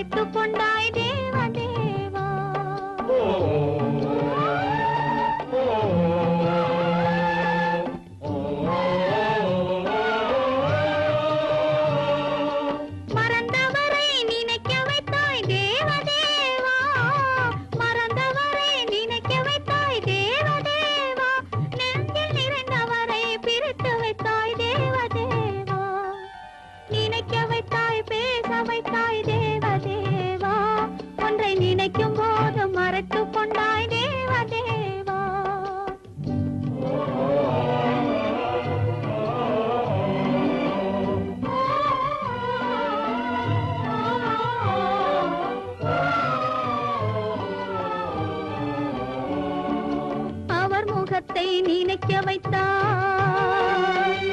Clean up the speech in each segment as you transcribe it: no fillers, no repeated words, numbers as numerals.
மறைத்துக் கொண்டாய் தேவ தேவா. மறந்தவரை நினைக்க வைத்தாய் தேவ தேவா. மறந்தவரை நினைக்க வைத்தாய் தேவ தேவா. நெஞ்சில் நிறைந்தவரை பிரித்து வைத்தாய் தேவ தேவா. நினைக்க வைத்தாய் பேச வைத்தாய் தேவ தேவா. ஒன்றை நினைக்கும் போது மறைத்துக் கொண்டாய் தேவ தேவா. அவர் முகத்தை நினைக்க வைத்தாய்.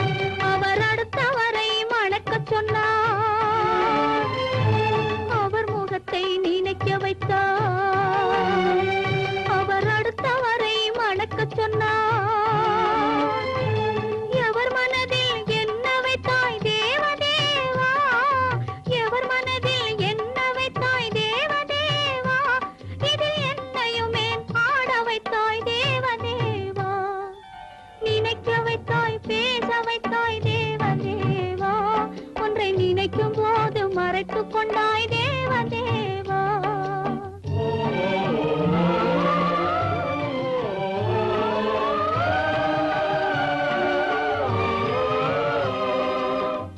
அவர் அடுத்தவரை மணக்கச் சொன்னார். அவர் முகத்தை நினைக்க வைத்தாய். அவர் அடுத்தவரை மணக்கச் சொன்னார். எவர் மனதில் என்ன வைத்தாய் தேவ தேவா. எவர் மனதில் என்ன வைத்தாய் தேவ தேவா. இதில் என்னையுமே ஆட வைத்தாய் தேவ தேவா. நினைக்க வைத்தாய் பேச வைத்தாய் தேவ தேவா. ஒன்றை நினைக்கும் போது மறைத்துக் கொண்டாய் தேவ தேவா.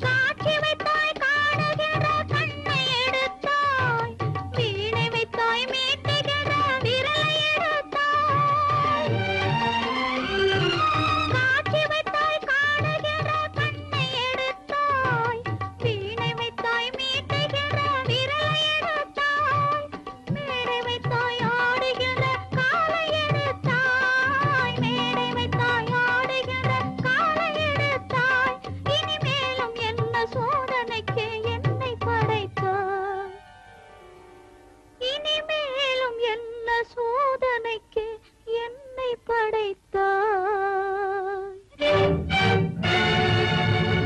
காட்சி வைத்தாய் காணுகிற கண்ணை எடுத்தாய். வீணை வைத்தாய் மீட்டுகிற விரலை எடுத்தாய். காட்சி வைத்தாய் காணுகிற கண்ணை எடுத்தாய். வீணை வைத்தாய் மீட்டுகிற விரலை எடுத்தாய். மேடை வைத்தாய் ஆடுகிற காலை எடுத்தாய். மேடை வைத்தாய் ஆடுகிற காலை எடுத்தாய். இனிமேலும் என்ன சோதனைக்கு என்னை படைத்தாய். இனிமேலும் என்ன சோதனைக்கு என்னை படைத்தாய்.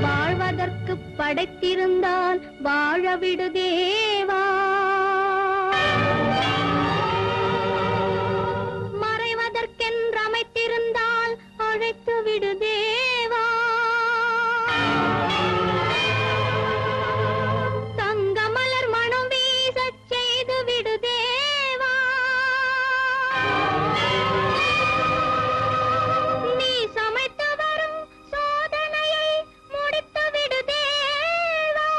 வாழ்வதற்கு படைத்திருந்தால் வாழ விடு தேவா. மறைவதற்கென்று அமைத்திருந்தால் அழைத்து விடு தேவா. தங்க மலர் மனம் வீசச் செய்து விடு தேவா. நீ சமைத்து வரும் சோதனையை முடித்து விடு தேவா.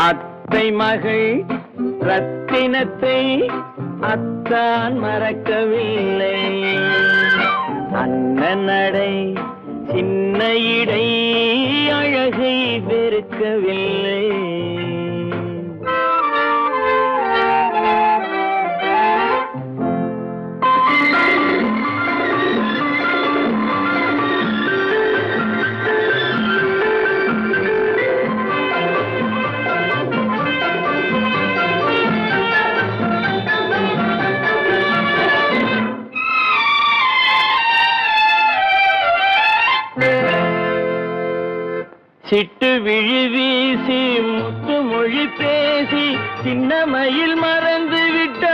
அத்தை மகள் ரத்தினத்தை அத்தான் மறக்கவில்லை. அண்ணன் நடை சின்ன இடை அழகை வெறுக்கவில்லை. சிட்டு விழி வீசி முத்து மொழி பேசி சின்னமையில் மறந்து விட்டார்.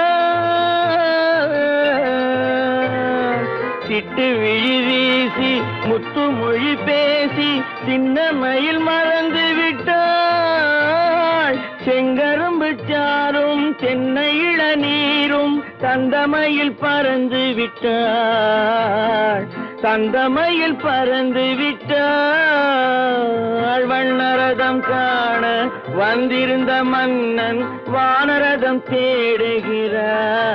சிட்டு விழி வீசி முத்து மொழி பேசி சின்னமையில் மறந்து விட்டாள். செங்கரும்பு சாரும் தென்னை இளநீரும் தந்தமையில் பறந்து விட்டாள். தந்தமையில் பறந்து விட்டாள். வண்ணரதம் காண வந்திருந்த மன்னன் வானரதம் தேடுகிறான்.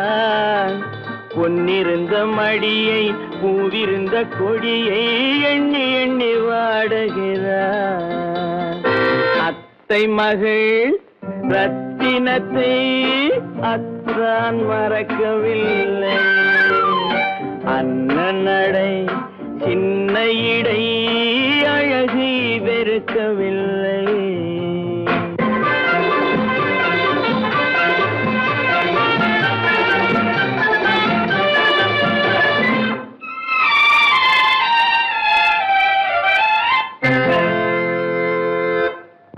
பொன்னிருந்த மடியை பூவிருந்த கொடியை எண்ணி எண்ணி வாடுகிறான். அத்தை மகள் ரத்தினத்தை அத்தான் மறக்கவில்லை. அண்ணன் நடை சின்ன இடை அழகை வெறுக்கவில்லை.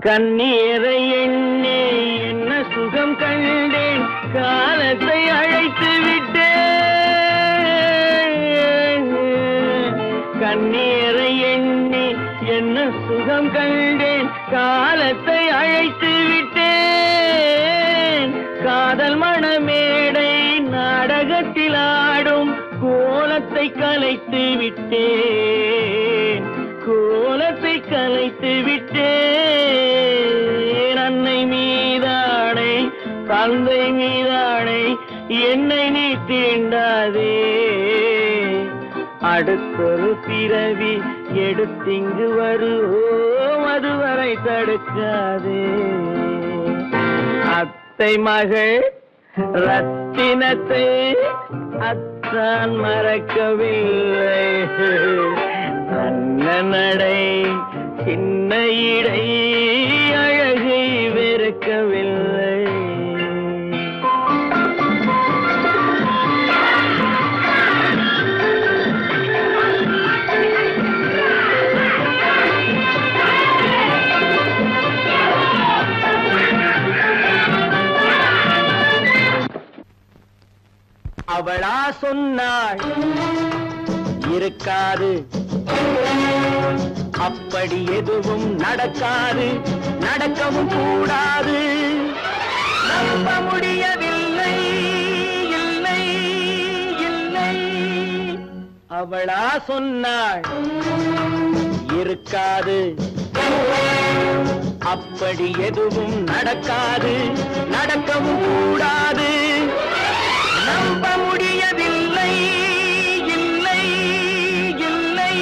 கண்ணீரை எண்ணி என்ன சுகம் கண்டேன், காலத்தை அழைத்து விட்டேன். கண்ணீரை எண்ணி என்ன சுகம் கண்டேன், காலத்தை அழைத்து விட்டேன். காதல் மணமேடை நாடகத்தில் ஆடும் கோலத்தை கலைத்து விட்டேன். கோலத்தை கலைத்து விட்டேன். அன்னை மீதானை தந்தை மீதானை என்னை நீ தீண்டாதே. அடுத்தொரு பிறவி எடுத்திங்கு வருவோம், அதுவரை தடுக்காதே. அத்தை மகள் ரத்தினத்தை அத்தான் மறக்கவில்லை. அண்ணன் நடை சின்ன இடை அழகை வெறுக்கவில்லை. அவளா சொன்னாள் இருக்காது, அப்படி எதுவும் நடக்காது, நடக்கவும் கூடாது. நம்ப முடியவில்லை, இல்லை இல்லை. அவளா சொன்னாள் இருக்காது, அப்படி எதுவும் நடக்காது, நடக்கவும் கூடாது. நம்ப முடியவில்லை, இல்லை இல்லை.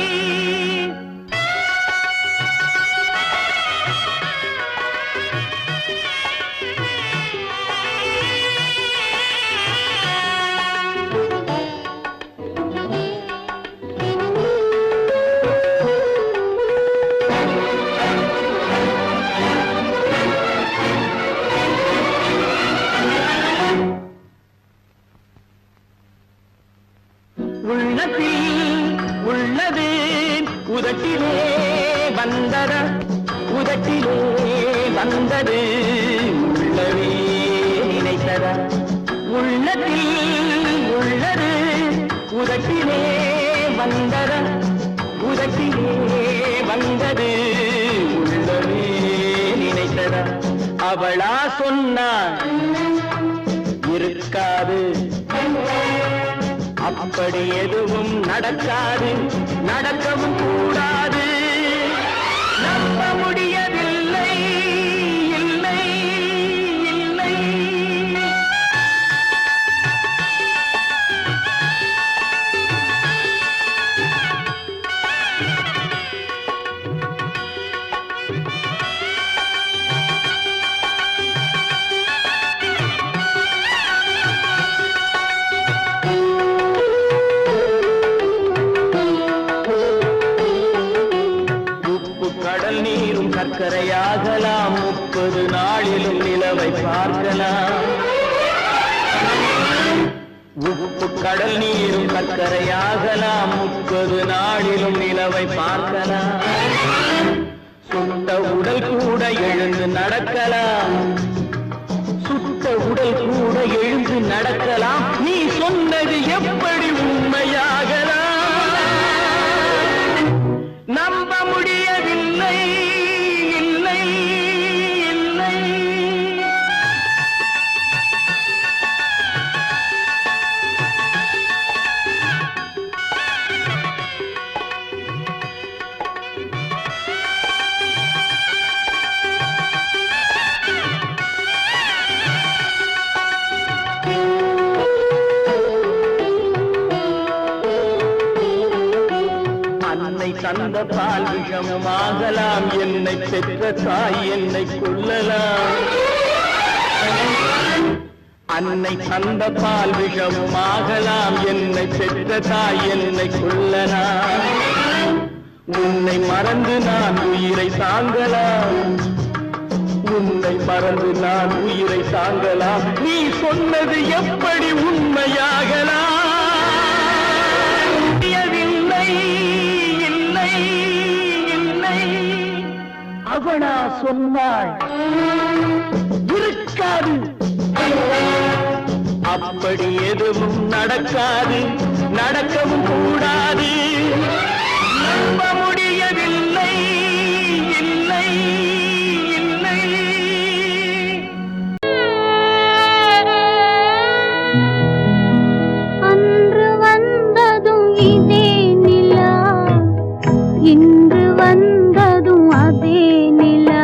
உள்ளத்தில் உள்ளது உதட்டிலே வந்ததா, உதட்டிலே வந்தது உள்ளவே நினைத்ததா. உள்ளத்தில் உள்ளது உதட்டிலே வந்ததா, உதட்டிலே வந்தது உள்ளவே நினைத்ததா. அவளா சொன்னாள் இருக்காது, அப்படி எதுவும் நடக்காது, நடக்கவும் கூடாது. நம்ப முடியவில்லை, இல்லை இல்லை. சர்க்கரையாகலாம், 30 நாளிலும் நிலவை பார்க்கலாம். உப்பு கடல் நீரும் சர்க்கரையாகலாம், 30 நாளிலும் நிலவை பார்க்கலாம். சுட்ட எழுந்து நடக்கலாம், சுத்த உடல் கூட எழுந்து நடக்கலாம். நீ சொன்னது எப்படி உண்மையாகலாம்? நம்ப முடியவில்லை, இல்லை இல்லை. தந்த பால் விஷமாகலாம், என்னை பெற்ற தாய் என்னை கொல்லலாம். அன்னை தந்த பால் விஷமாகலாம், என்னை பெற்ற தாய் என்னை கொல்லலாம். உன்னை மறந்து நான் உயிரை தாங்கலாம், உன்னை மறந்து நான் உயிரை தாங்கலாம். நீ சொன்னது எப்படி உண்மையாகலாம்? அவனா சொன்னாள் இருக்காது, அப்படி எதுவும் நடக்காது, நடக்கவும் கூடாது. நம்ப முடியவில்லை, இல்லை இல்லை. அன்று வந்ததும் இதே நிலா, இன்று வந்ததும் அதே நிலா,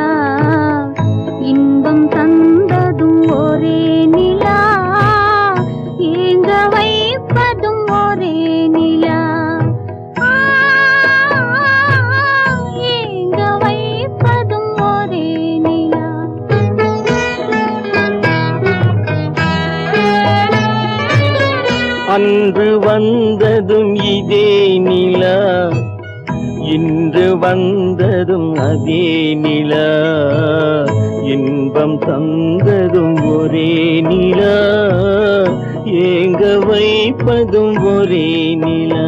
இன்பம் தந்ததும் ஒரே நிலா, ஏங்க வைப்பதும் ஒரே நிலா, ஏங்க வைப்பதும் ஒரே நிலா. அன்று வந்ததும் இதே நிலா, இன்று வந்ததும் அதே நிலா, இன்பம் தந்ததும் ஒரே நிலா, ஏங்க வைப்பதும் ஒரே நிலா.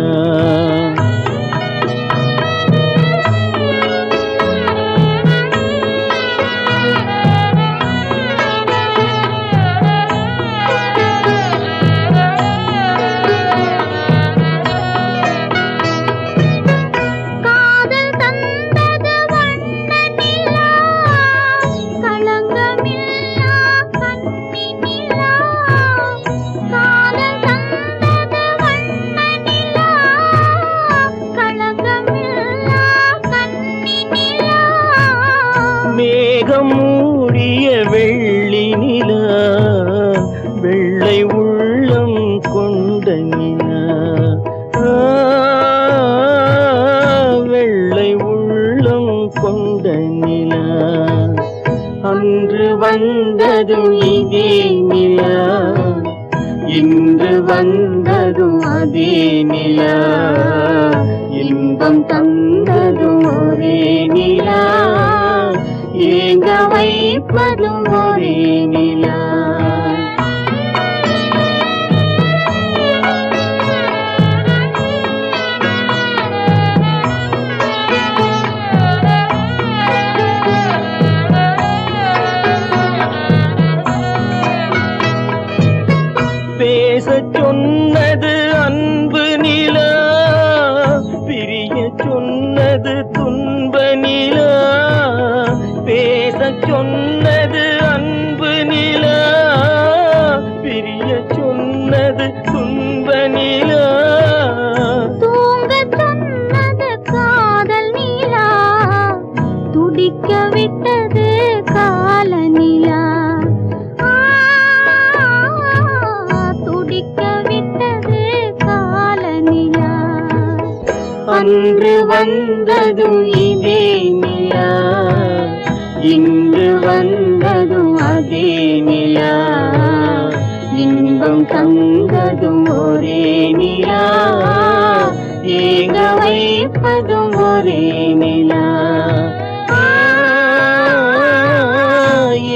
மேகம் மூடிய வெள்ளி நிலா, வெள்ளை உள்ளம் கொண்ட நிலா, வெள்ளை உள்ளம் கொண்ட நிலா. அன்று வந்ததும் இதே நிலா, இன்று வந்ததும் அதே நிலா, இன்பம் தந்ததும் ஒரே நிலா, ஏங்க வைப்பதும் ஒரே நிலா. பேசச் சொன்னது அன்பு நிலா, பிரிய சொன்னது துன்ப நிலா. பேசச் சொன்னது அன்பு நிலா, பிரிய சொன்னது துன்ப நிலா. தூங்கச் சொன்னது காதல் நிலா, துடிக்க விட்டது கால நிலா, துடிக்க விட்டது கால நிலா. அன்று வந்ததும் இதே நிலா, இன்று வந்ததும் அதே நிலா, இன்பம் தந்ததும் ஒரே நிலா, ஏங்க வைப்பதும் ஒரே நிலா,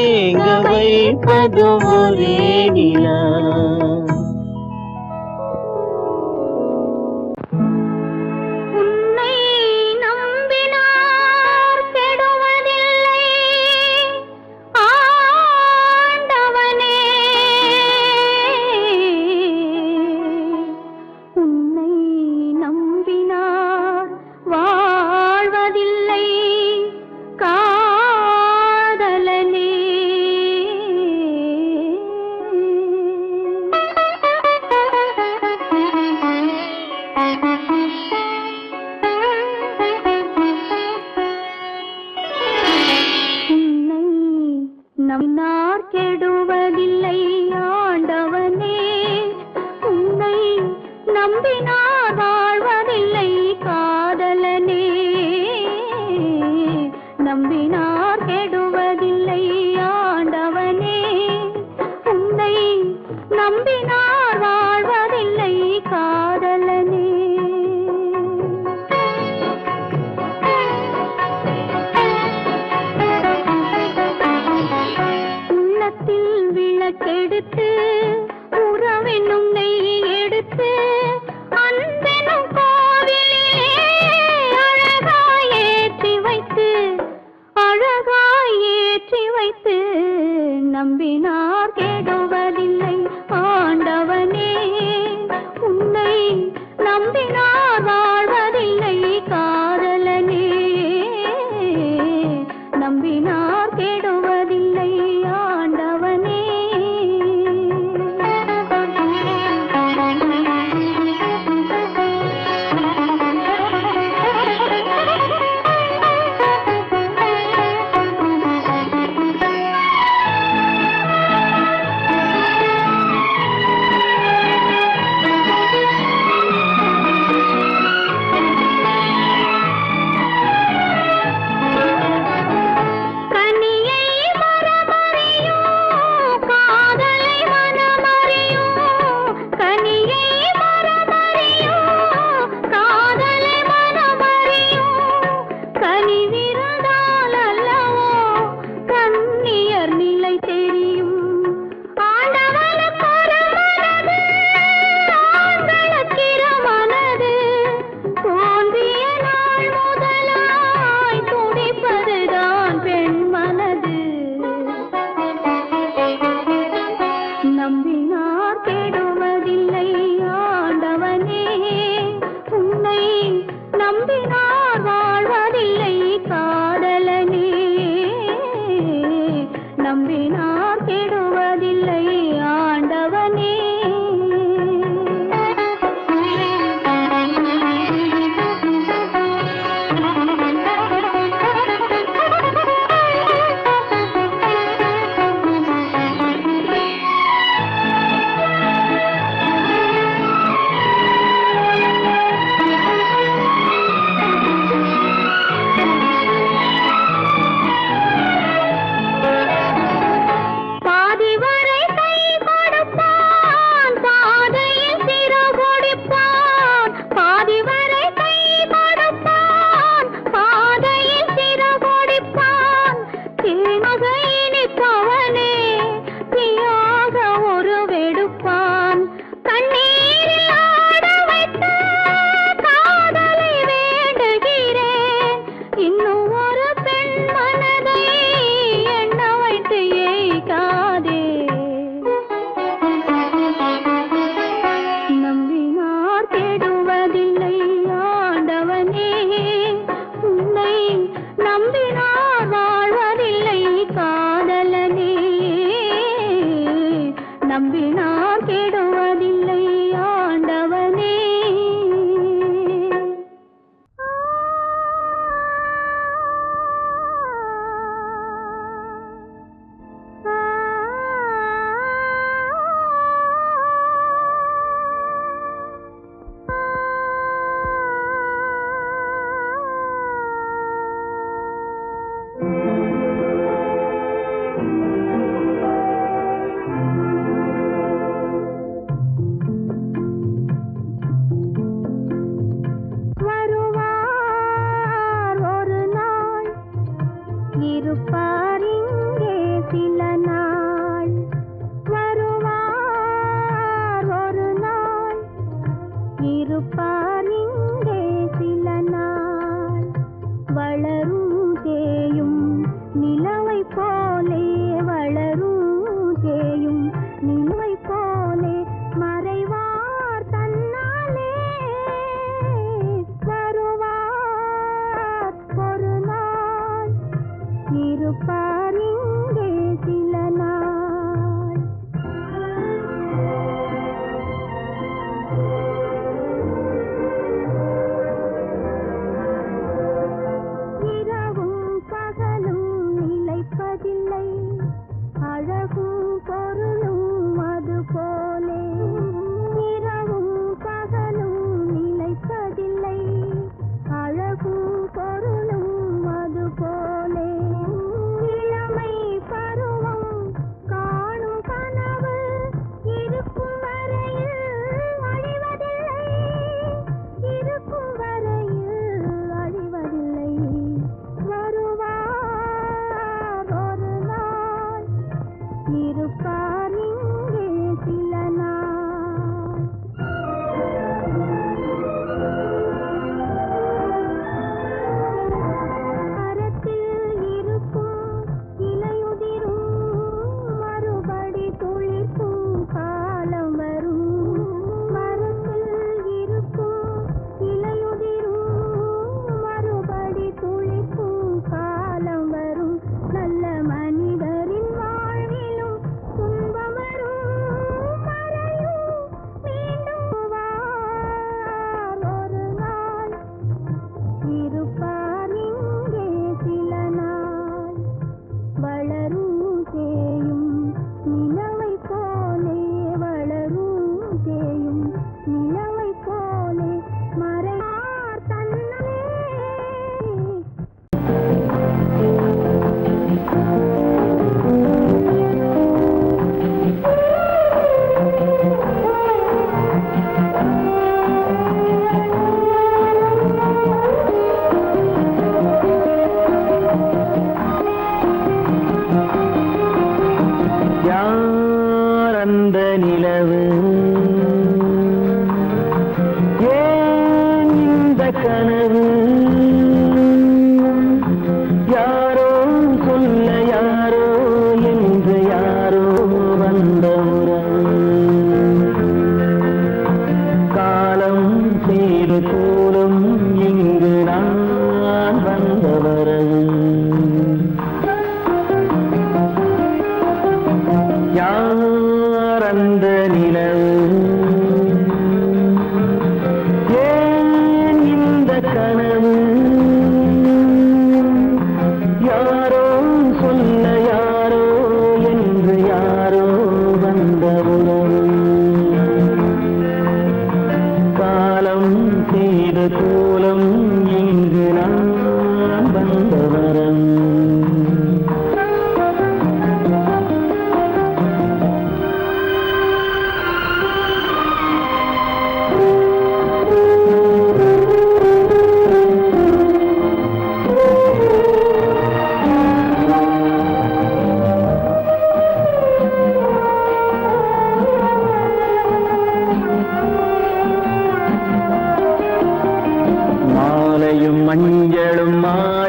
ஏங்க வைப்பதும் ஒரே நிலா. உன்னை நம்பினார் கெடுவதில்லை, நம்பினார் கெடுவதில்லை ஆண்டவனே, உன்னை நம்பினார் வாழ்வதில்லை காதலனே. நம்பினார் கெடுவதில்லை ஆண்டவனே, உன்னை நம்பினார் வாழ்வதில்லை காதலனே. விளக்கெடுத்து உறவென்னும் நெய் எடுத்து அன்பெனும் கோவிலிலே அழகாய் ஏற்றி வைத்து நம்பினார் கெடுவதில்லை ஆண்டவனே, உன்னை நம்பினார் வாழ்வதில்லை காதலனே. நம்பினார் கெடுவதில்லை ஆண்டவனே. நம்பினார் கெடுவதில்லை ஆண்டவனே, உன்னை நம்பினார் வாழ்வதில்லை காதலனே. நம்பினார் கெடுவதில்லை ஆண்டவனே. நம்பினார் வாழ்வதில்லை காதலனே. நம்பினார் கெடுவதில்லை ஆண்டவனே. இருப்பார் இங்கே சில நாள், வருவார் ஒரு நாள். இருப்பார் இங்கே சில நாள், வளரும் தேயும் நிலவை போலே, வளரும் தேயும் நிலவை போலே மறைவார் தன்னாலே. வருவார் ஒரு நாள், இருப்பார் இங்கே சில நாள். இரவும் பகலும் நிலைப்பதில்லை,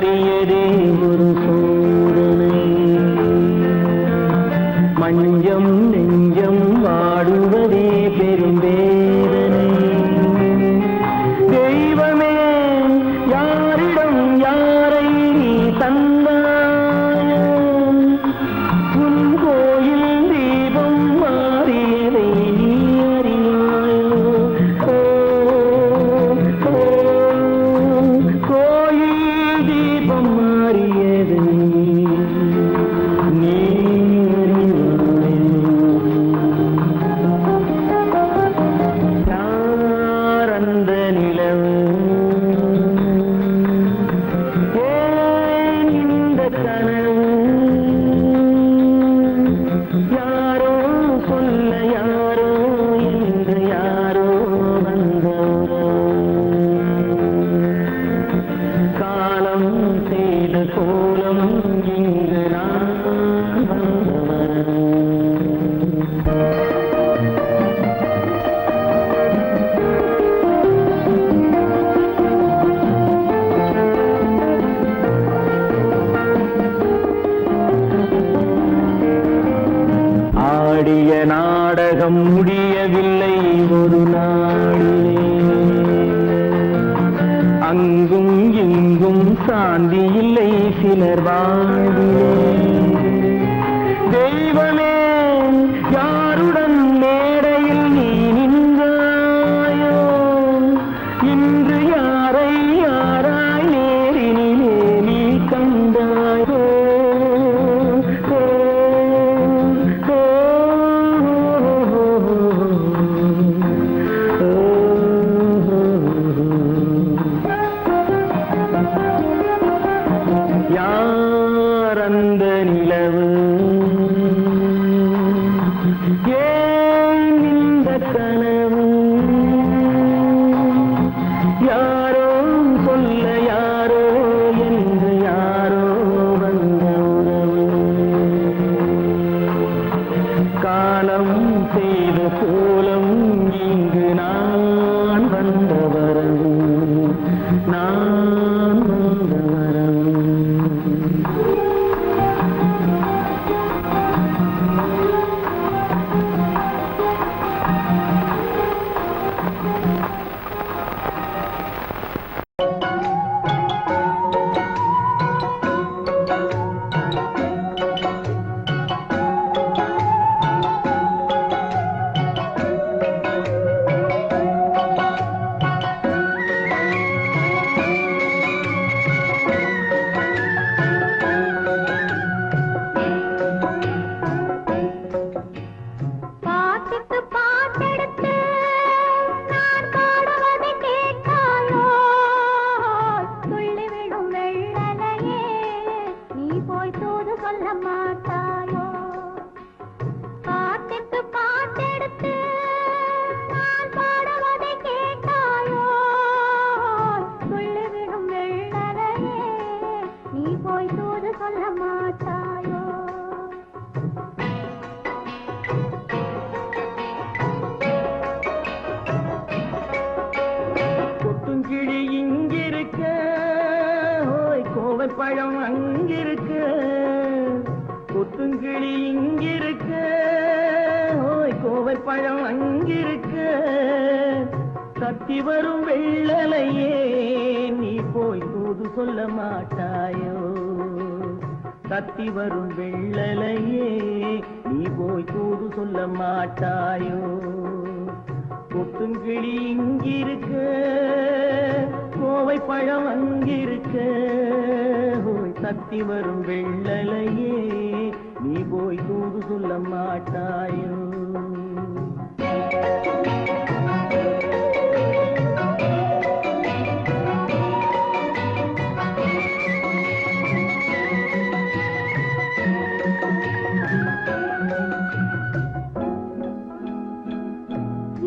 வேண்டியதே ஒரு சோதனை. மஞ்சம் நெஞ்சம் வாடுவதே பெரும் வேதனை. தெய்வமே யாரிடம் யாரை நீ தந்தாயோ, உன் கோயில் தீபம் மாறியதை நீ அறியாயோ. கோயில் தீபம் மாறியதை நீ யாரந்த நிலவு, ஏன் இந்த கனவு, யாரோ சொல்ல யாரோ என்று யாரோ வந்த காலம் செய்த கோலம் இங்கு நான் வந்தவன். ஆடிய நாடகம் முடியவில்லை ஒரு நாளிலே. அங்கும் இங்கும் சாந்தி இல்லை சிலர் வாழ்விலே. தெய்வமே யாருடன் மேடையில் நீ நின்றாயோ, இன்று யாரை யாராய் நேரினிலே நீ கண்டாயோ. யாரந்த நிலவு, ஏன் இந்த கனவு, யாரோ சொல்ல யாரோ என்று யாரோ வந்த உறவு. காலம் செய்த கோலம் இங்கு நான் வந்த வரவு, நான் வந்த வரவு. பாட்டுக்கு பாட்டெடுத்து நான் பாடுவதை கேட்காயோ, துள்ளி விடும் வெள்ளலையே நீ போய் தூது சொல்ல மாட்டாயோ. பாட்டுக்கு பாட்டெடுத்து நான் பாடுவதை கேட்காயோ, துள்ளி விடும் வெள்ளலையே நீ போய் தூது சொல்ல மாட்டாயோ. கொத்துங்கிளி இங்கிருக்க, ஓய் கோவைப்பழம் அங்கிருக்க. கொத்துங்கிளி இங்கிருக்க, ஓய் கோவைப்பழம் அங்கிருக்க. தத்தி வரும் வெள்ளலையே நீ போய் தூது சொல்ல மாட்டாயோ. தத்தி வரும் வெள்ளலையே நீ போய் தூது சொல்ல மாட்டாயோ. கொத்துங்கிளி இங்கிருக்க, கோவை பழம் அங்கிருக்க. ஓய் தத்தி வரும் வெள்ளலையே நீ போய் தூது சொல்ல மாட்டாயோ.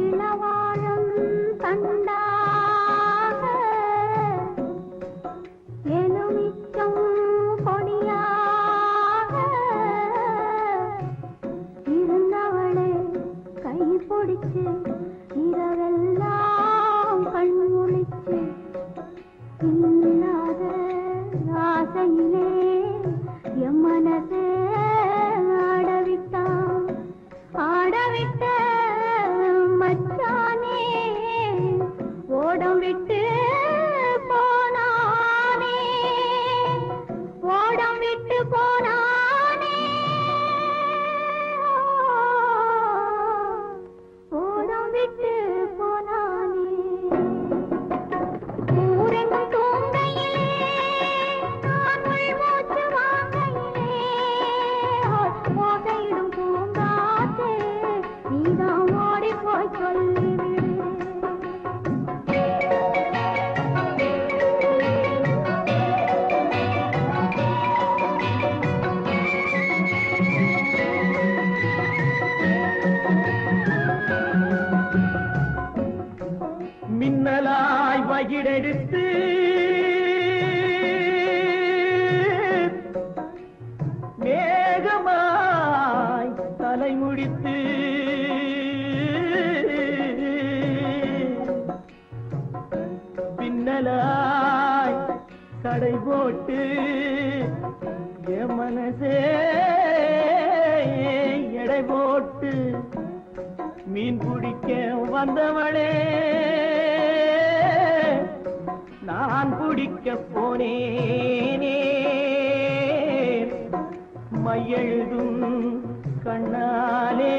இளவாழம் தண்டாக எலுமிச்சம் கொடியாக இருந்தவளே கை பிடிச்சு ஆசையிலே என் மனசே ஆடவிட்டான் ஆடவிட்ட மச்சானே ஓடம் விட்டு போனானே ஓடம் விட்டு போனானே ஓடம் விட்டு போனானே ஊரெங்கும் தூங்கையிலே நான் மூச்சு வாங்கையிலே ஓசையிடும் பூங்காற்றே நீதான் ஓடி போய் சொல்லிவிடு மின்னலாய் வகிடெடுத்து மேகமாய் தலைமுடித்து பின்னலாய் கடை போட்டு என் மனசே எடை போட்டு மீன் பிடிக்க வந்தவளே நான் பிடிக்க போனேனே மையெழுதும் கண்ணாலே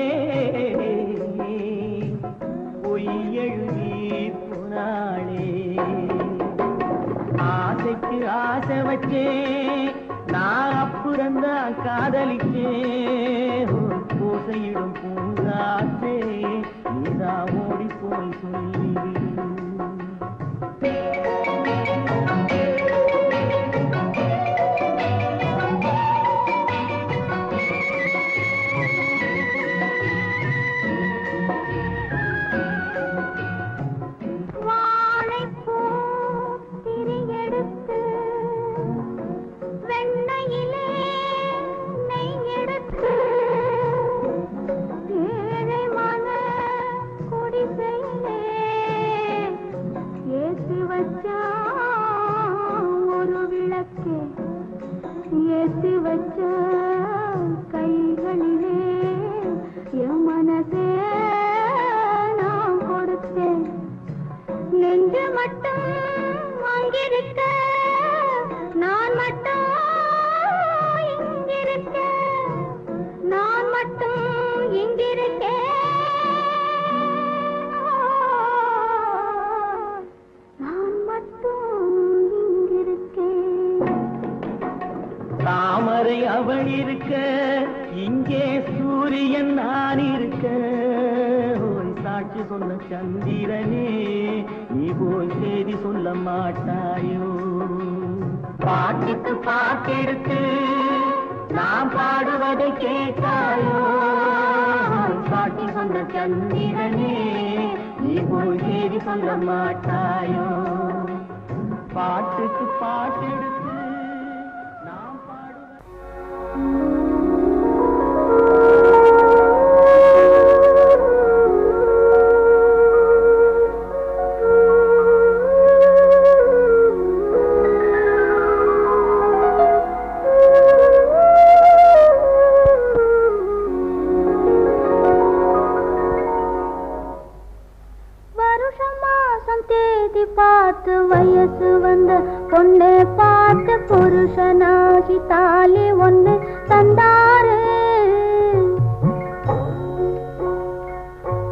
பொய் எழுதி போனாளே ஆசைக்கு ஆசை வச்சேன் நான் அப்புறந்தான் காதலிச்சேன் பூசையிடும் பூங்காற்றே நீதான் ஓடி போய் சொல்லிவிடு ஏத்தி வச்ச கைகளிலே என் மனசே நான் கொடுத்தேன் நெஞ்சு மட்டும் அங்கிருக்க நான் மட்டும் இங்கிருக்க நான் மட்டும் இங்கிருக்கேன் நான் மட்டும் இங்கிருக்கேன் தாமரை அவள் இருக்க இங்கே சூரியன் நான் இருக்க ஒரு சாட்சி சொன்ன சந்திரனே நீ போய் செய்தி சொல்ல மாட்டாயோ பாட்டுக்கு பாட்டெடுத்து நான் பாடுவதை கேட்டாயோ சாட்சி சொன்ன சந்திரனே நீ போய் செய்தி சொல்ல மாட்டாயோ பாட்டுக்கு பாட்டெடுத்து பார்த்து வயசு வந்த பொண்ணு பார்த்து புருஷனாகி தாலி ஒண்ணு தந்தாரு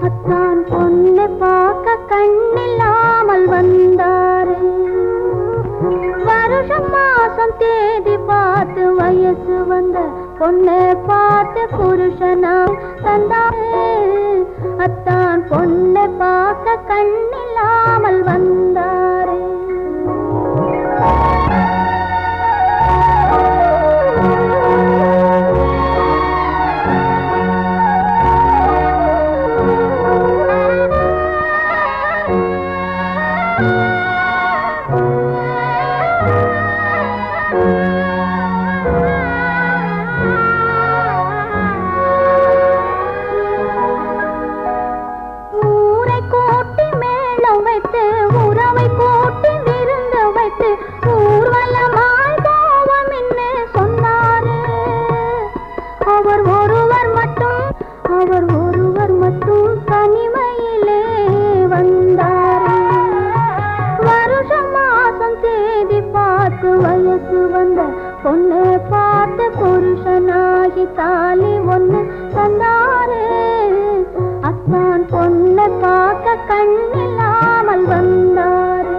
அத்தான் பொண்ணு பார்க்க கண்ணில்லாமல் வந்தாரு வருஷம் மாசம் தேதி பார்த்து வயசு வந்த பொண்ணு பார்த்து புருஷனாகி தந்தாரு அத்தான் பொண்ணு பார்க்க கண்ணில்லாமல் வந்தாரு ஊரை கூட்டி மேளம் வைத்து உறவை பொண்ணு பார்த்து புருஷனாகி தாலி ஒண்ணு தந்தாரு. அத்தான் பொண்ணு பார்க்க கண்ணில்லாமல் வந்தாரு.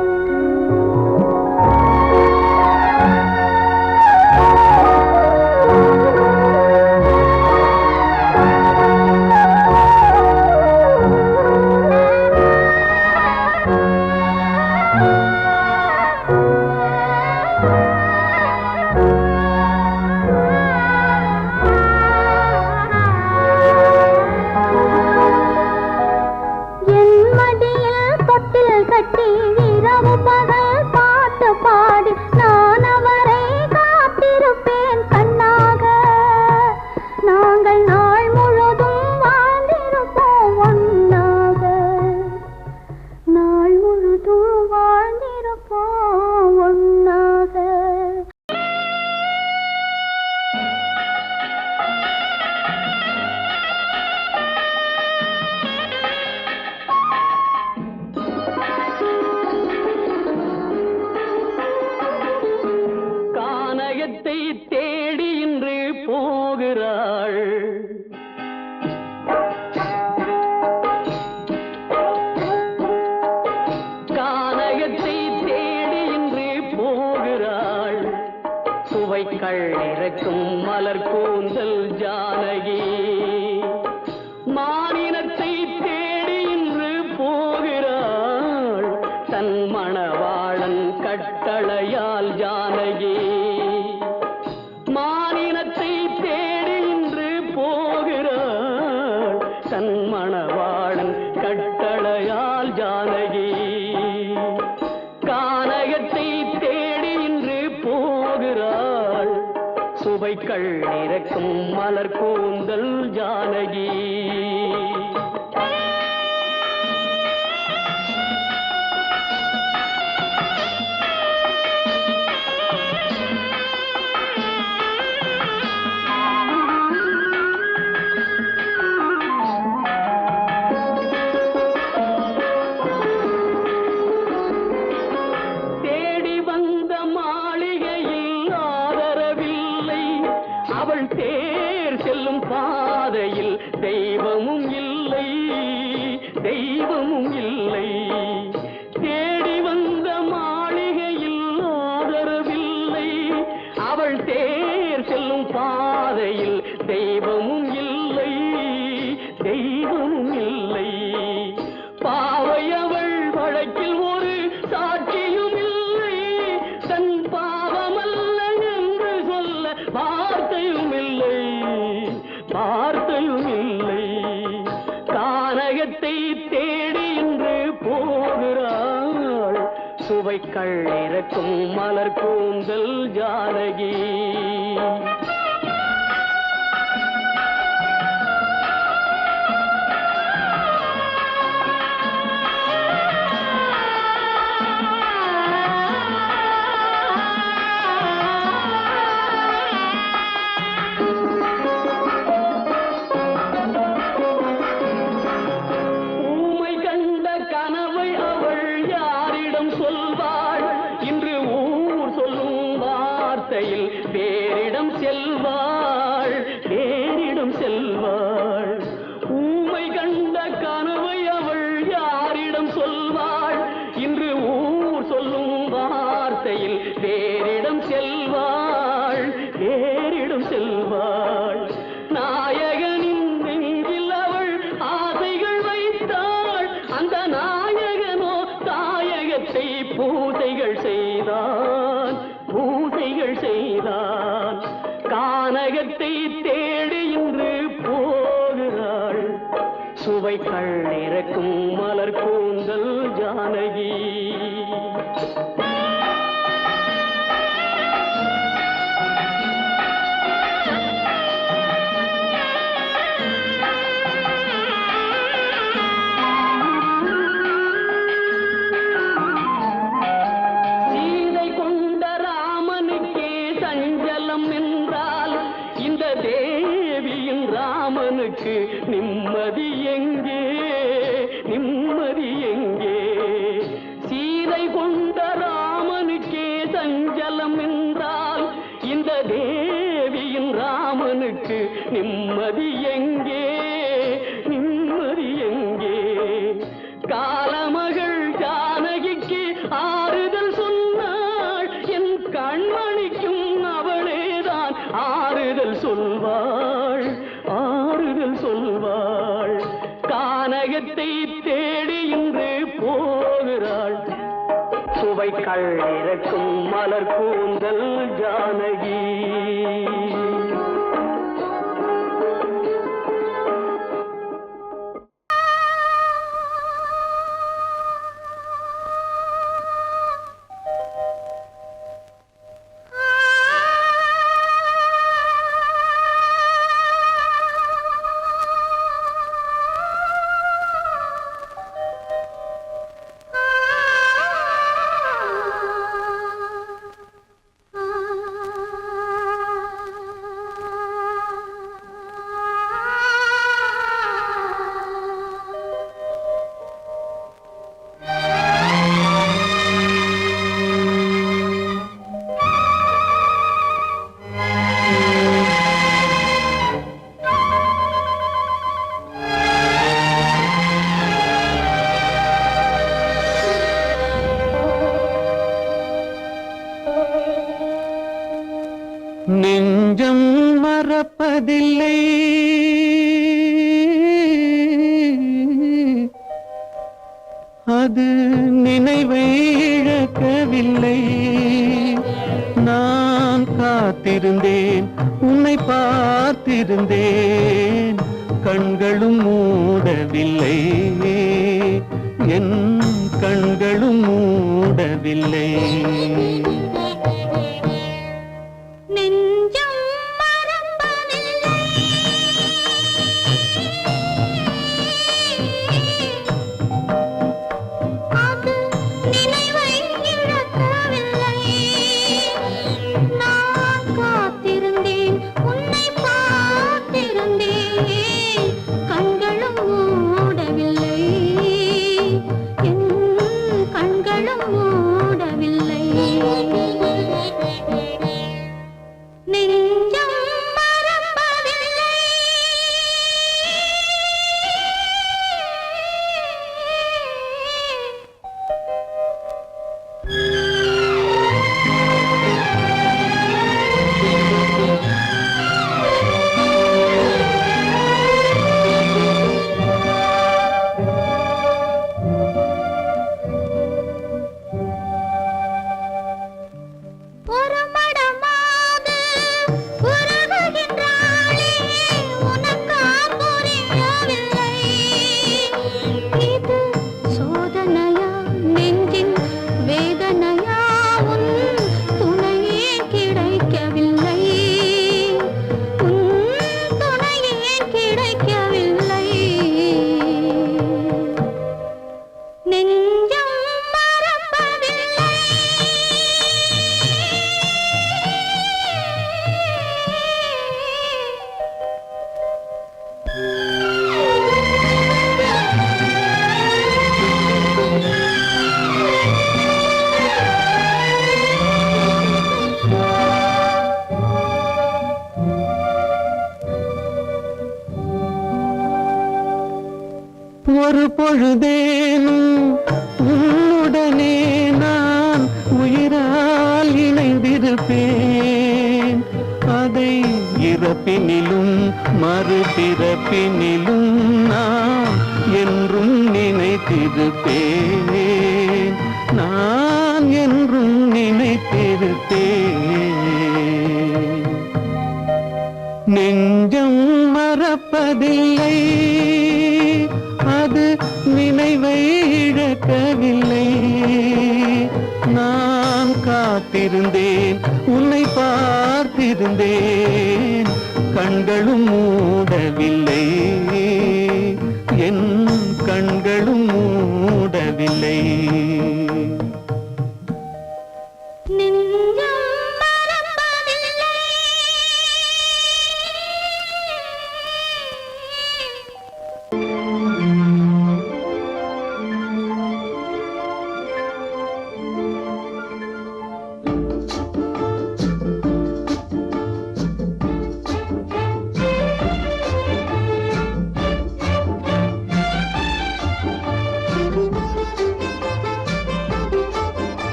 தேடி இன்று போகிறாள். கானகத்தை தேடி இன்று போகிறாள். சுவைக்கள் இறக்கும் மலர் கூந்தல் ஜானகி. மானினத்தை தேடி இன்று போகிறாள். தன் மணவாளன் கட்டளையால் ஜானகி. மானினத்தை தேடி இன்று போகிறாள். தன் மணவாளன் கட்டளையால் ஜானகி. கானகத்தை தேடி இன்று போகிறாள். சுவைக்கள் இறக்கும் மலர் கூந்தல் ஜானகி. தேர் செல்லும் பாதையில் தெய்வமும் இல்லை, தெய்வமும் இல்லை. தேடி வந்த மாளிகையில் ஆதரவில்லை. அவள் தேர் செல்லும் பாதையில் தெய்வமும் இல்லை, தெய்வமும் இல்லை. பாவை அவள் வழக்கில் ஒரு சாட்சியும் இல்லை. தன் பாவமல்ல என்று சொல்ல வார்த்தையும் இல்லை, வார்த்தையும் இல்லை. கானகத்தை தேடி இன்று போகிறாள். சுவைக்கள் இறக்கும் மலர் கூந்தல் ஜானகி. பேரிடம் செல்வாள், பேரிடம் செல்வாள். ஊமை கண்ட கனவை அவள் யாரிடம் சொல்வாள்? இன்று ஊர் சொல்லும் வார்த்தையில் பேரிடம் செல்வாள், பேரிடம் செல்வாள். நாயகனின் நெஞ்சில் அவள் ஆசைகள் வைத்தாள். அந்த நாயகனோ தாயகத்தை பூசைகள் செய்தான், பூசைகள் செய்தான். கானகத்தை தேடி இன்று போகிறாள். சுவைக்கள் இறக்கும் மலர் கூந்தல் ஜானகி. தேவியின் ராமனுக்கு நிம்மதி எங்கே, நிம்மதி எங்கே? சீதை கொண்ட ராமனுக்கே சஞ்சலம் என்றால் இந்த தேவியின் ராமனுக்கு நிம்மதி எங்கே நிம்மதி எங்கே காலமகள் ஜானகிக்கு ஆறுதல் சொன்னாள் என் கண்மணிக்கும் அவளேதான் ஆறுதல் சொல்வாள் ஆறுதல் சொல்வாள் கானகத்தை தேடி இன்று போகிறாள் சுவைக்கள் இறக்கும் மலர் கூந்தல் ஜானகி நெஞ்சம் மறப்பதில்லை அது நினைவை இழக்கவில்லை நான் காத்திருந்தேன் உன்னை பார்த்திருந்தேன் கண்களும் மூடவில்லை என் கண்களும் மூடவில்லை ஒரு பொழுதேனும் உன்னுடனே நான் உயிரால் இணைந்திருப்பேன் அதை இறப்பினிலும் மறுபிறப்பினிலும் நான் என்றும் நினைத்திருப்பேன் நான் என்றும் நினைத்திருப்பேன் நெஞ்சம் மறப்பதில்லை அது நினைவை இழக்கவில்லை நான் காத்திருந்தேன் உன்னை பார்த்திருந்தேன் கண்களும் மூடவில்லை என் கண்களும் மூடவில்லை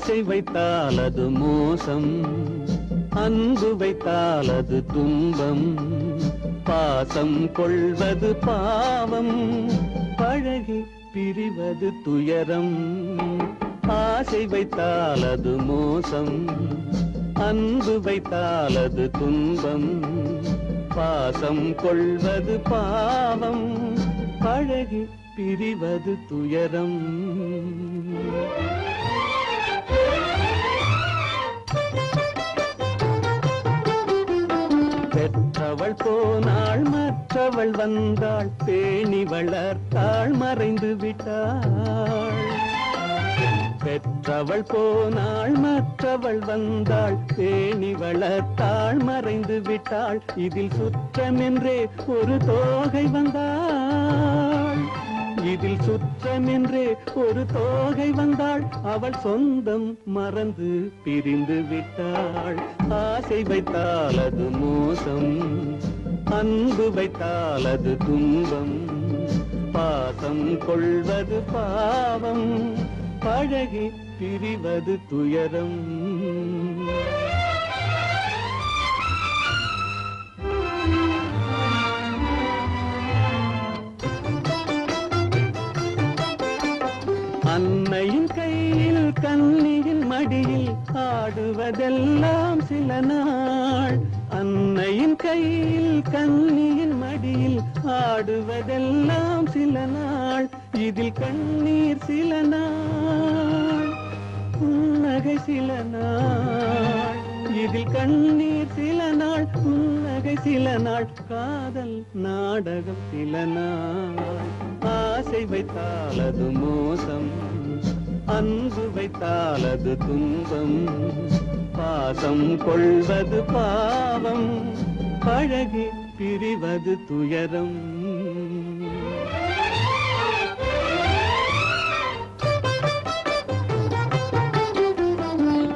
ஆசை வைத்தால் அது மோசம், அன்பு வைத்தால் அது துன்பம், பாசம் கொள்வது பாவம், பழகி பிரிவது துயரம். ஆசை வைத்தால் அது மோசம், அன்பு வைத்தால் அது துன்பம், பாசம் கொள்வது பாவம், பழகி பிரிவது துயரம். பெற்றவள் போனாள் மற்றவள் வந்தாள், பேணி வளர்த்தாள் மறைந்து விட்டாள். பெற்றவள் போனாள் மற்றவள் வந்தாள், பேணி வளர்த்தாள் மறைந்து விட்டாள். இதில் சுற்றமென்றே ஒரு தோகை வந்தாள், இதில் சுற்றமென்றே ஒரு தோகை வந்தாள். அவள் சொந்தம் மறந்து பிரிந்து விட்டாள். ஆசை வைத்தால் அது மோசம், அன்பு வைத்தால் அது துன்பம், பாசம் கொள்வது பாவம், பழகி பிரிவது துயரம். அன்னையின் கையில் கன்னியின் மடியில் ஆடுவதெல்லாம் சில நாள், அன்னையின் கையில் கன்னியின் மடியில் ஆடுவதெல்லாம் சில நாள். இதில் கண்ணீர் சில நாள், புன்னகை சில நாள். இதில் கண்ணீர் சில நாள், புன்னகை சில நாள். காதல் நாடகம் சில நாள். ஆசை வைத்தால் அது மோசம், அன்பு வைத்தால் அது துன்பம், பாசம் கொள்வது பாவம், பழகி பிரிவது துயரம்.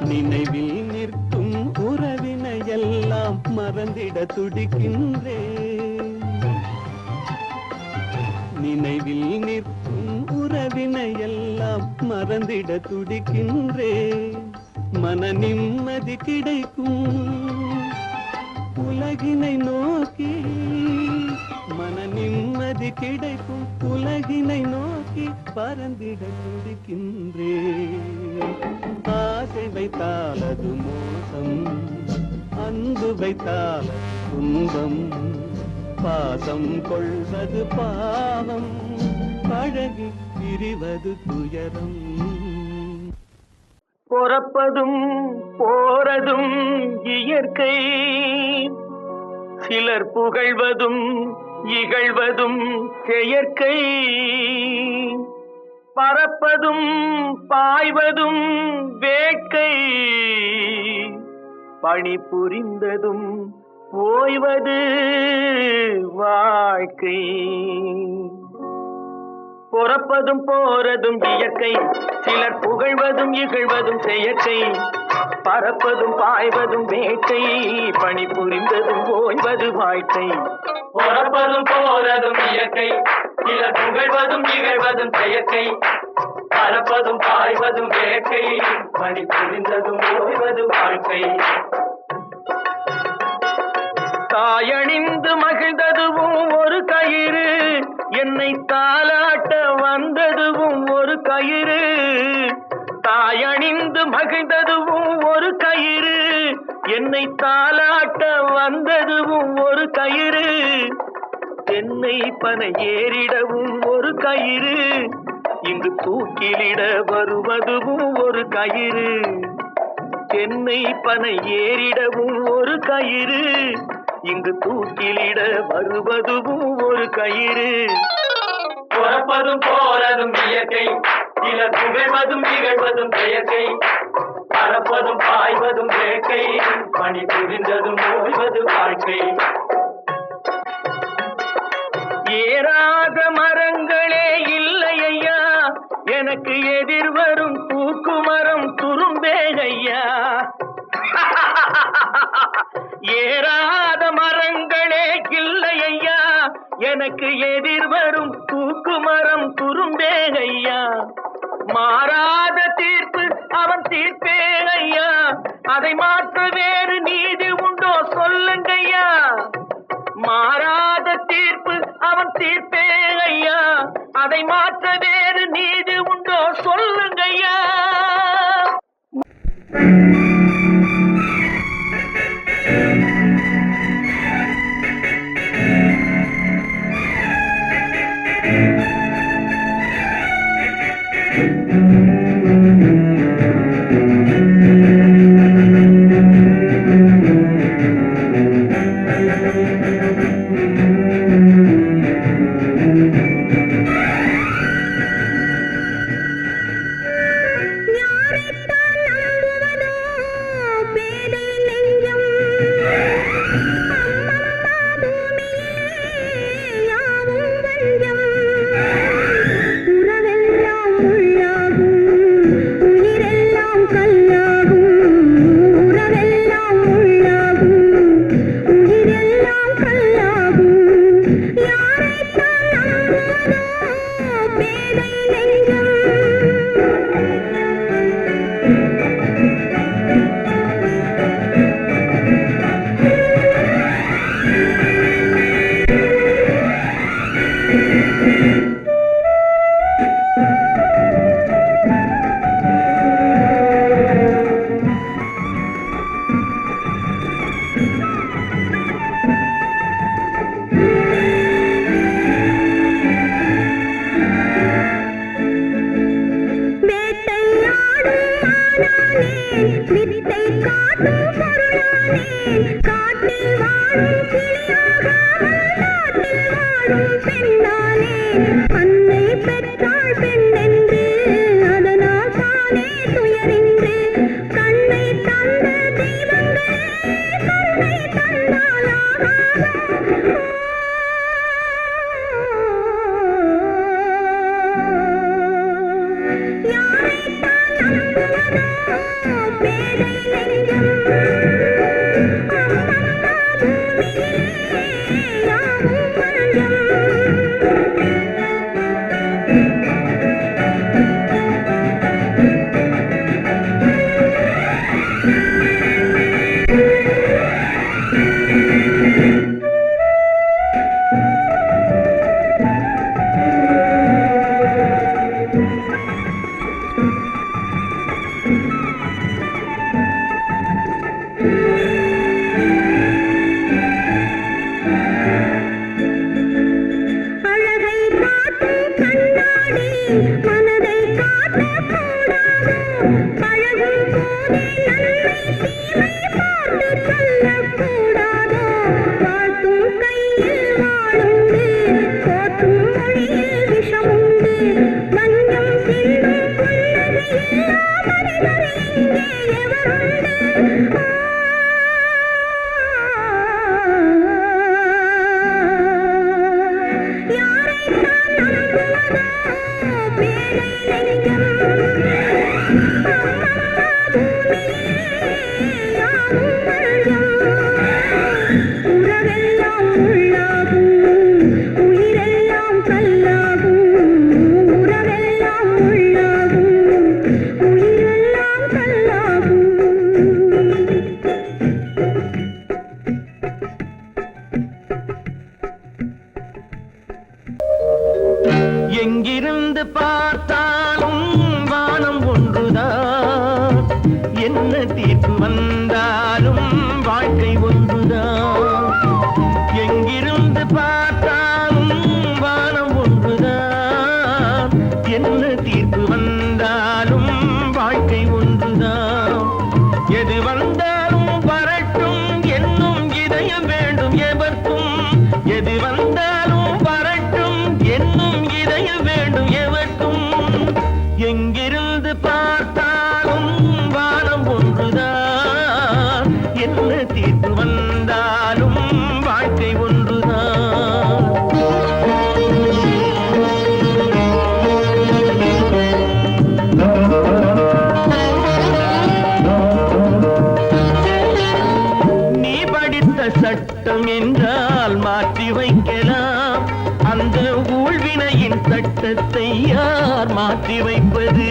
நினைவில் நிற்கும் உறவினையெல்லாம் மறந்திட துடிக்கின்றேன். நினைவில் நிற்கும் உறவினையெல்லாம் மறந்திட துடிக்கின்றேன். மன நிம்மதி கிடைக்கும் உலகினை நோக்கி, மன நிம்மதி கிடைக்கும் உலகினை நோக்கி பறந்திட துடிக்கின்றேன். ஆசை வைத்தால் அது மோசம், அன்பு வைத்தால் துன்பம், பாசம் கொள்வது பாவம், பழகி பிரிவது துயரம். பொறப்பதும் போறதும் இயற்கை, சிலர் புகழ்வதும் இகழ்வதும் செயற்கை. பறப்பதும் பாய்வதும் வேட்கை, பணி புரிந்ததும் ஓய்வது வாழ்க்கை. பொறப்பதும் போறதும் இயற்கை, சிலர் புகழ்வதும் இகழ்வதும் செயற்கை. பறப்பதும் பாய்வதும் வேட்கை, பணி புரிந்ததும் ஓய்வது வாழ்க்கை. பொறப்பதும் போறதும் இயற்கை, சிலர் புகழ்வதும் இகழ்வதும் செயற்கை. பறப்பதும் பாய்வதும் வேட்கை, பணி புரிந்ததும் ஓய்வது வாழ்க்கை. தாயணிந்து மகிழ்ந்ததுவும் ஒரு கயிறு, என்னை தாலாட்ட வந்ததுவும் ஒரு கயிறு. தாயணிந்து மகிழ்ந்ததுவும் ஒரு கயிறு, என்னை தாலாட்ட வந்ததுவும் ஒரு கயிறு. என்னை பனை ஏறிடவும் ஒரு கயிறு, இங்கு தூக்கிலிட வருவதுவும் ஒரு கயிறு. என்னை பனை ஏறிடவும் ஒரு கயிறு, இங்கு தூக்கிலிட வருவதுவும் ஒரு கயிறு. பொறப்பதும் போறதும் இயற்கை, சிலர் புகழ்வதும் இகழ்வதும் செயற்கை. பறப்பதும் பாய்வதும் வேட்கை, பணி புரிந்ததும் ஓய்வது வாழ்க்கை. ஏறாத மரங்களே இல்லை ஐயா, எனக்கு எதிர்வரும் தூக்குமரம் துரும்பே ஐயா. ஏறாத மரங்களே இல்லை ஐயா, எனக்கு எதிர்வரும் தூக்குமரம் துரும்பே ஐயா. மாறாத தீர்ப்பு அவன் அவன் தீர்ப்பேன் ஐயா அதை மாற்ற வேறு நீதி உண்டோ சொல்லுங்கய்யா மாறாத தீர்ப்பு அவன் தீர்ப்பேன் ஐயா அதை மாற்ற வேறு நீதி உண்டோ சொல்லுங்கய்யா எங்கிருந்து பார்த்தாலும் வானம் ஒன்றுதான் என்ன தீர்ப்பு வந்தாலும் வாழ்க்கை ஒன்றுதான் எங்கிருந்து பார்த்தாலும் வானம் ஒன்றுதான் என்ன தீர்ப்பு வந்தாலும் வாழ்க்கை ஒன்றுதான் எது வந்தாலும் வரட்டும் என்னும் இதயம் வேண்டும் எவர்க்கும் எது வந்தாலும் வரட்டும் என்னும் இதயம் வேண்டும் எவர்க்கும் எங்கிருந்து பார்த்தாலும் வானம் ஒன்றுதான் என்ன தீர்ப்பு வந்தாலும் வாழ்க்கை ஒன்றுதான் நீ படித்த சட்டம் என்றால் மாற்றி வைக்கலாம் அந்த ஊழ்வினையின் சட்டத்தை யார் மாற்றி வைப்பது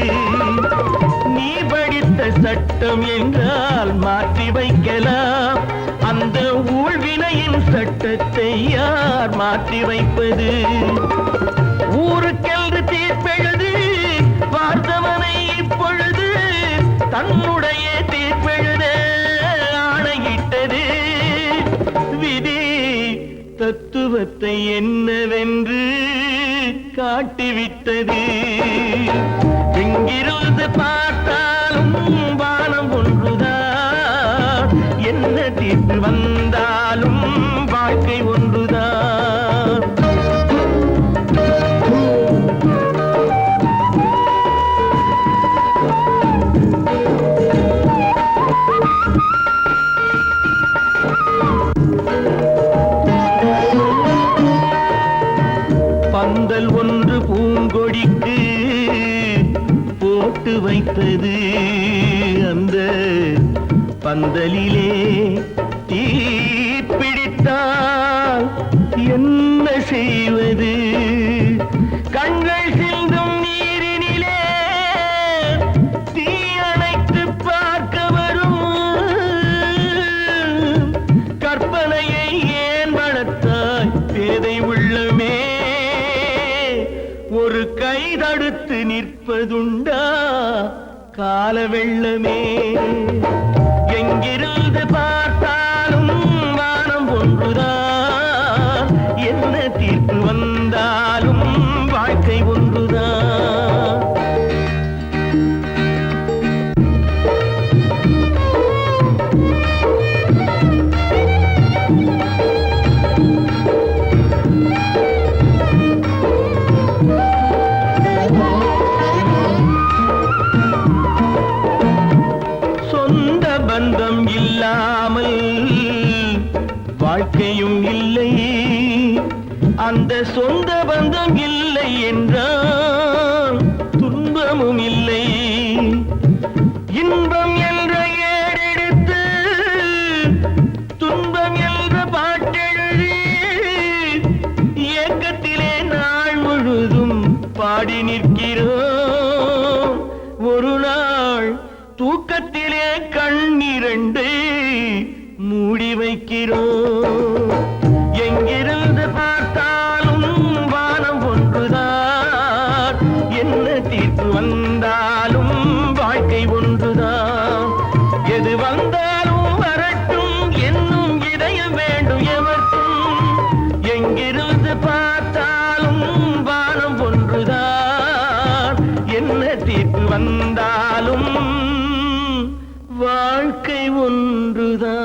நீ படித்த சட்டம் என்றால் மாற்றி வைக்கலாம். அந்த ஊழ்வினையின் சட்டத்தை யார் மாற்றி வைப்பது? ஊருக்கென்று தீர்ப்பெழுது பார்த்தவனை இப்பொழுது தன்னுடைய தீர்ப்பெழுத ஆணையிட்டது. விதி தத்துவத்தை என்னவென்று காட்டிவிட்டது. எங்கிருந்து பார்த்தாலும் வானம் ஒன்றுதான், என்ன தீர்ப்பு வந்தாலும் வாழ்க்கை ஒன்றுதான். பந்தல் ஒன்று பூங்கொடிக்கு போட்டு வைத்தது. அந்த பந்தலிலே தீ பிடித்தால் என்ன செய்வது? கண்கள் சிந்தும் நீரினிலே தீ அணைத்து பார்க்க வரும். கற்பனையை ஏன் வளர்த்தாய் பேதை உள்ளமே? ஒரு கை தடுத்து நிற்பதுண்டா கால வெள்ளமே? எங்கிருந்து பார்த்தாலும் வானம் ஒன்றுதான், என்ன தீர்ப்பு வந்தாலும் வாழ்க்கை ஒன்றுதான். சொந்த பந்தம் இல்லாமல் வாழ்க்கையும் இல்லை. அந்த சொந்த பந்தம் இல்லை என்றால் துன்பமும் இல்லை. இன்பம் என்ற ஏடெடுத்து துன்பம் என்ற பாட்டெழுதி ஏக்கத்திலே நாள் முழுதும் பாடி நிற்கிறோம். ஒரு நாள் தூக்கத்திலே கண்ணிரண்டு மூடி வைக்கிறோம். எங்கிருந்து பார்த்தாலும் வானம் ஒன்றுதான், என்ன தீர்ப்பு வந்தாலும் வாழ்க்கை ஒன்றுதான். எது வந்தாலும் வரட்டும் என்னும் இதயம் வேண்டும் எவர்க்கும். எங்கிருந்து பார்த்தாலும் வானம் ஒன்றுதான், என்ன தீர்ப்பு வந்தாலும் வாழ்க்கை ஒன்றுதான்.